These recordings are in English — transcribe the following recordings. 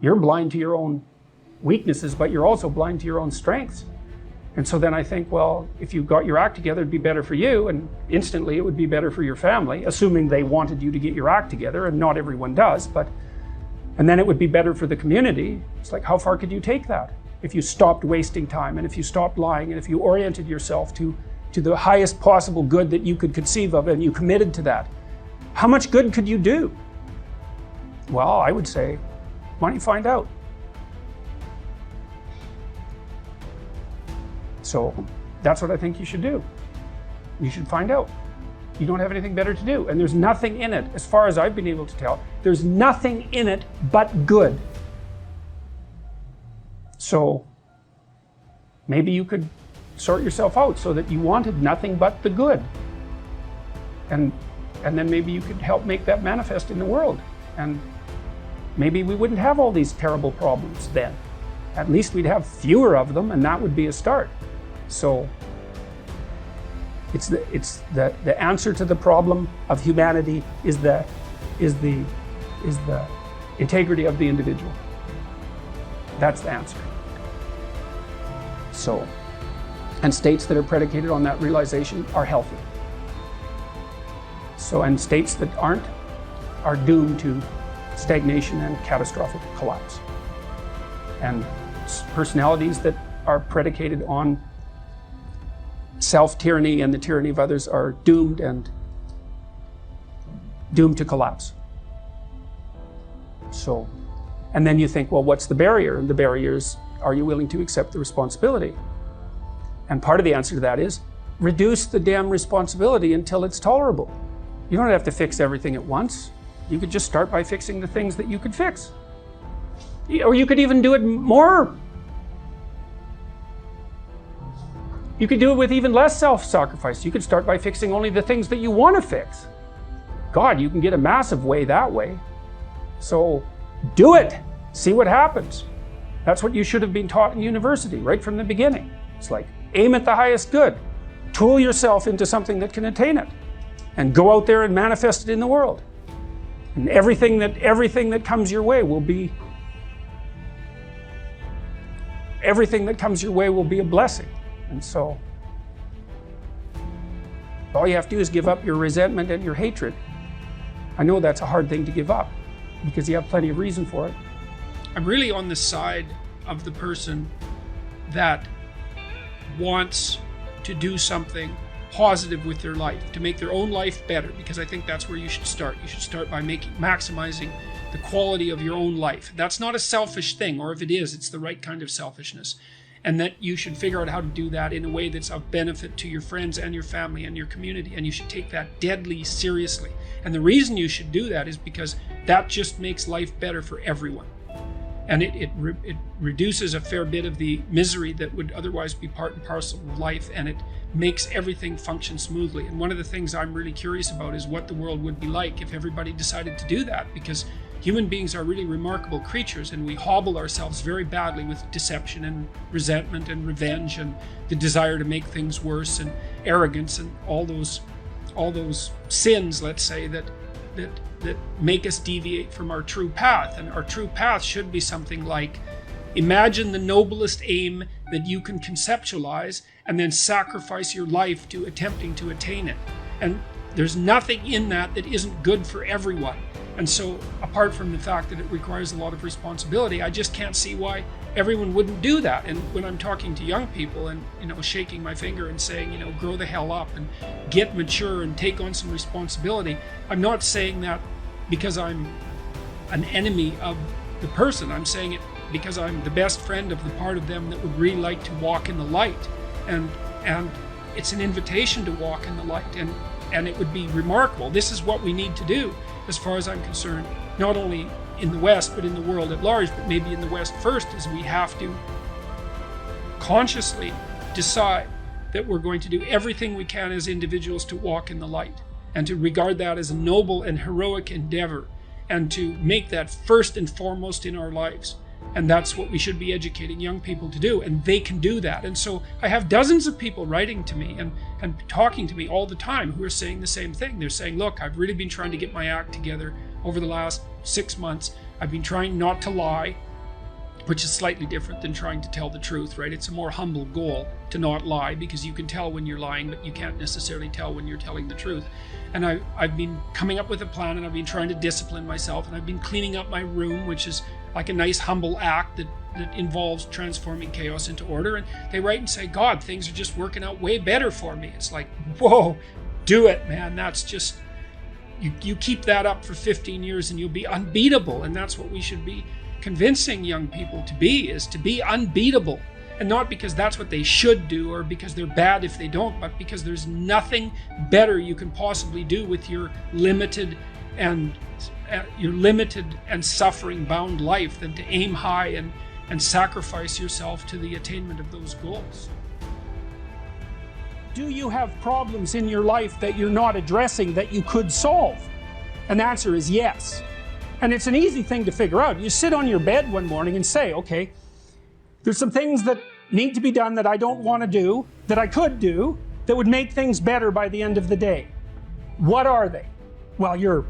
You're blind to your own weaknesses, but you're also blind to your own strengths. And so then I think, well, if you got your act together, it'd be better for you, and instantly it would be better for your family, assuming they wanted you to get your act together, and not everyone does, and then it would be better for the community. It's like, how far could you take that? If you stopped wasting time, and if you stopped lying, and if you oriented yourself to the highest possible good that you could conceive of, and you committed to that, how much good could you do? Well, I would say, why don't you find out? So that's what I think you should do. You should find out. You don't have anything better to do. And there's nothing in it, as far as I've been able to tell, there's nothing in it but good. So maybe you could sort yourself out so that you wanted nothing but the good. And then maybe you could help make that manifest in the world. And maybe we wouldn't have all these terrible problems then. At least we'd have fewer of them, and that would be a start. So it's the answer to the problem of humanity is the integrity of the individual. That's the answer. So, and states that are predicated on that realization are healthy. So, and states that aren't are doomed to stagnation and catastrophic collapse. And personalities that are predicated on self-tyranny and the tyranny of others are doomed to collapse. So, and then you think, well, what's the barrier? And the barrier is, are you willing to accept the responsibility? And part of the answer to that is, reduce the damn responsibility until it's tolerable. You don't have to fix everything at once. You could just start by fixing the things that you could fix. Or you could even do it more. You could do it with even less self-sacrifice. You could start by fixing only the things that you want to fix. God, you can get a massive way that way. So do it. See what happens. That's what you should have been taught in university right from the beginning. It's like, aim at the highest good. Tool yourself into something that can attain it. And go out there and manifest it in the world. And everything that comes your way will be a blessing. And so all you have to do is give up your resentment and your hatred. I know that's a hard thing to give up because you have plenty of reason for it. I'm really on the side of the person that wants to do something positive with their life, to make their own life better, because I think that's where you should start. You should start by maximizing the quality of your own life. That's not a selfish thing, or if it is, it's the right kind of selfishness. And that you should figure out how to do that in a way that's of benefit to your friends and your family and your community, and you should take that deadly seriously. And the reason you should do that is because that just makes life better for everyone. And it reduces a fair bit of the misery that would otherwise be part and parcel of life, and it makes everything function smoothly. And one of the things I'm really curious about is what the world would be like if everybody decided to do that, because human beings are really remarkable creatures, and we hobble ourselves very badly with deception and resentment and revenge and the desire to make things worse and arrogance and all those sins, let's say, that make us deviate from our true path. And our true path should be something like, imagine the noblest aim that you can conceptualize and then sacrifice your life to attempting to attain it. And there's nothing in that isn't good for everyone. And so, apart from the fact that it requires a lot of responsibility, I just can't see why everyone wouldn't do that. And when I'm talking to young people and, shaking my finger and saying, grow the hell up and get mature and take on some responsibility, I'm not saying that because I'm an enemy of the person. I'm saying it because I'm the best friend of the part of them that would really like to walk in the light. And it's an invitation to walk in the light. And it would be remarkable. This is what we need to do, as far as I'm concerned, not only in the West, but in the world at large, but maybe in the West first, is we have to consciously decide that we're going to do everything we can as individuals to walk in the light, and to regard that as a noble and heroic endeavor, and to make that first and foremost in our lives. And that's what we should be educating young people to do, and they can do that. And so I have dozens of people writing to me and talking to me all the time who are saying the same thing. They're saying, look, I've really been trying to get my act together over the last 6 months. I've been trying not to lie. which is slightly different than trying to tell the truth, right? It's a more humble goal to not lie, because you can tell when you're lying, but you can't necessarily tell when you're telling the truth. And I've been coming up with a plan, and I've been trying to discipline myself, and I've been cleaning up my room, which is like a nice humble act that involves transforming chaos into order. And they write and say, God, things are just working out way better for me. It's like, whoa, do it, man. That's just, you keep that up for 15 years and you'll be unbeatable. And that's what we should be convincing young people to be, is to be unbeatable. And not because that's what they should do or because they're bad if they don't, but because there's nothing better you can possibly do with your limited and suffering bound life than to aim high and sacrifice yourself to the attainment of those goals. Do you have problems in your life that you're not addressing that you could solve? And the answer is yes. And it's an easy thing to figure out. You sit on your bed one morning and say, okay, there's some things that need to be done that I don't want to do, that I could do, that would make things better by the end of the day. What are they? Well, your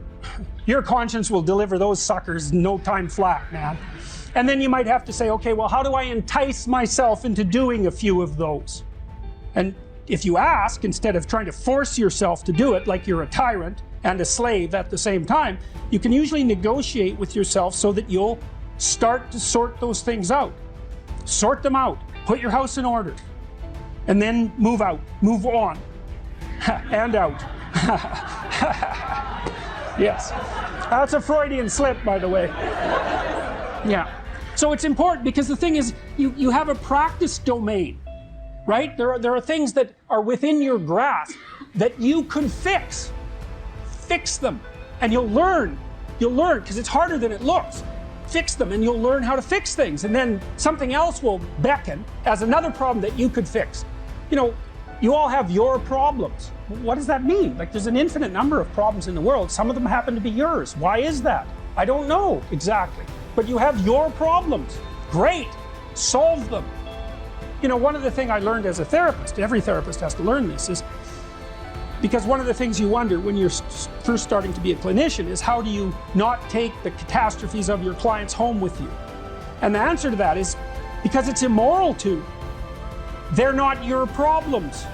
conscience will deliver those suckers in no time flat, man. And then you might have to say, okay, well, how do I entice myself into doing a few of those? And if you ask, instead of trying to force yourself to do it like you're a tyrant and a slave at the same time, you can usually negotiate with yourself so that you'll start to sort those things out. Sort them out. Put your house in order. And then move out. Move on. And out. Yes. That's a Freudian slip, by the way. Yeah. So it's important because the thing is, you have a practice domain, right? There are things that are within your grasp that you can fix. Fix them. And you'll learn. You'll learn because it's harder than it looks. Fix them and you'll learn how to fix things. And then something else will beckon as another problem that you could fix. You know, you all have your problems. What does that mean? Like, there's an infinite number of problems in the world. Some of them happen to be yours. Why is that? I don't know exactly. But you have your problems. Great. Solve them. You know, one of the things I learned as a therapist, every therapist has to learn this, is because one of the things you wonder when you're first starting to be a clinician is how do you not take the catastrophes of your clients home with you? And the answer to that is because it's immoral to. They're not your problems.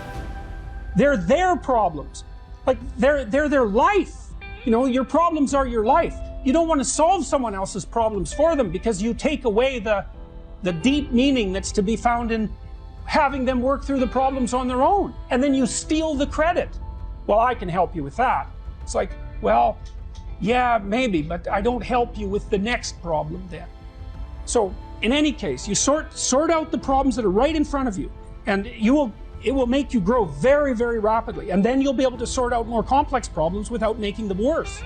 They're their problems. Like they're their life. You know, your problems are your life. You don't want to solve someone else's problems for them because you take away the deep meaning that's to be found in having them work through the problems on their own. And then you steal the credit. Well, I can help you with that. It's like, well, yeah, maybe, but I don't help you with the next problem then. So in any case, you sort out the problems that are right in front of you, and it will make you grow very, very rapidly. And then you'll be able to sort out more complex problems without making them worse.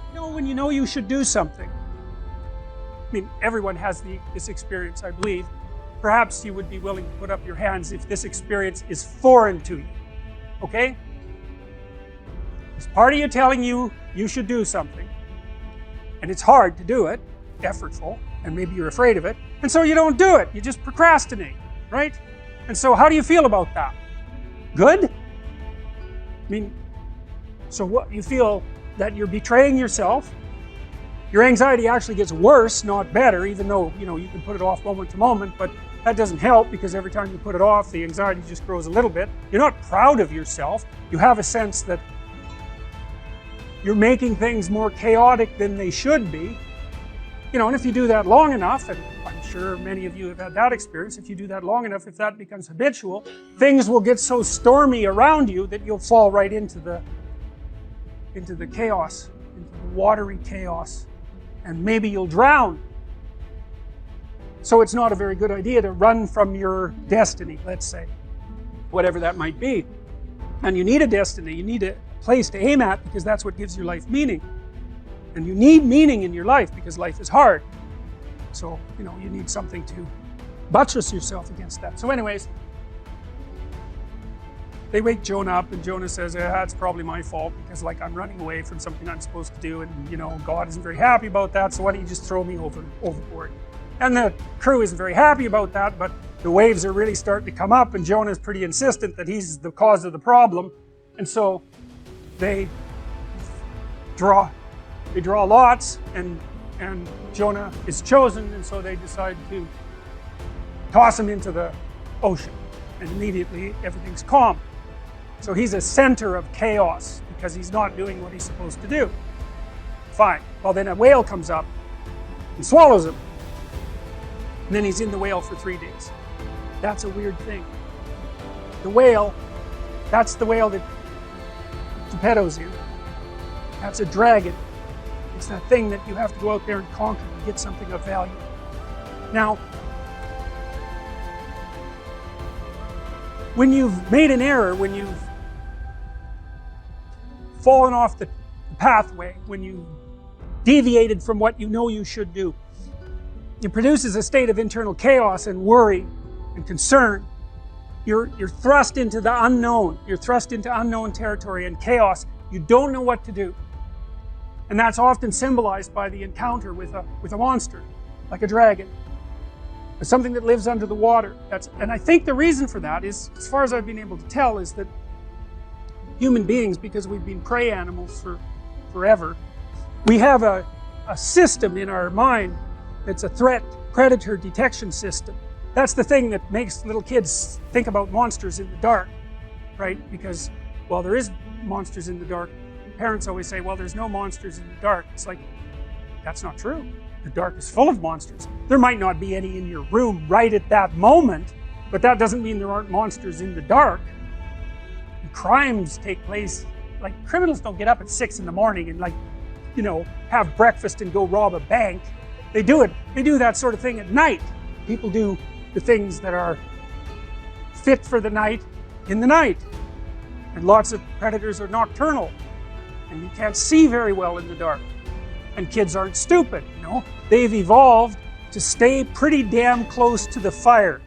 You know, when you know you should do something. I mean, everyone has this experience, I believe. Perhaps you would be willing to put up your hands if this experience is foreign to you. Okay? It's part of you telling you you should do something. And it's hard to do it, effortful, and maybe you're afraid of it. And so you don't do it. You just procrastinate, right? And so how do you feel about that? Good? I mean, so what, you feel that you're betraying yourself. Your anxiety actually gets worse, not better, even though, you know, you can put it off moment to moment, but that doesn't help because every time you put it off, the anxiety just grows a little bit. You're not proud of yourself. You have a sense that you're making things more chaotic than they should be. You know, and if you do that long enough, and I'm sure many of you have had that experience, if you do that long enough, if that becomes habitual, things will get so stormy around you that you'll fall right into the chaos, into the watery chaos, and maybe you'll drown. So it's not a very good idea to run from your destiny, let's say, whatever that might be. And you need a destiny, you need a place to aim at because that's what gives your life meaning. And you need meaning in your life because life is hard. So, you know, you need something to buttress yourself against that. So anyways, they wake Jonah up and Jonah says, it's probably my fault because like I'm running away from something I'm supposed to do and you know, God isn't very happy about that, so why don't you just throw me overboard? And the crew isn't very happy about that, but the waves are really starting to come up and Jonah's pretty insistent that he's the cause of the problem. And so they draw lots and and Jonah is chosen, and so they decide to toss him into the ocean, and immediately everything's calm. So he's a center of chaos because he's not doing what he's supposed to do. Fine. Well, then a whale comes up and swallows him. And then he's in the whale for 3 days. That's a weird thing. The whale, that's the whale that Geppetto's in. That's a dragon. It's that thing that you have to go out there and conquer to get something of value. Now, when you've made an error, when you've fallen off the pathway, when you've deviated from what you know you should do, it produces a state of internal chaos and worry and concern. You're thrust into the unknown. You're thrust into unknown territory and chaos. You don't know what to do. And that's often symbolized by the encounter with a monster, like a dragon. It's something that lives under the water. And I think the reason for that is, as far as I've been able to tell, is that human beings, because we've been prey animals for forever, we have a system in our mind that's a threat predator detection system. That's the thing that makes little kids think about monsters in the dark, right? Because, well, there is monsters in the dark. Parents always say, well, there's no monsters in the dark. It's like, that's not true. The dark is full of monsters. There might not be any in your room right at that moment, but that doesn't mean there aren't monsters in the dark. And crimes take place, like criminals don't get up at 6 in the morning and have breakfast and go rob a bank. They do that sort of thing at night. People do the things that are fit for the night in the night. And lots of predators are nocturnal. And you can't see very well in the dark. And kids aren't stupid, They've evolved to stay pretty damn close to the fire.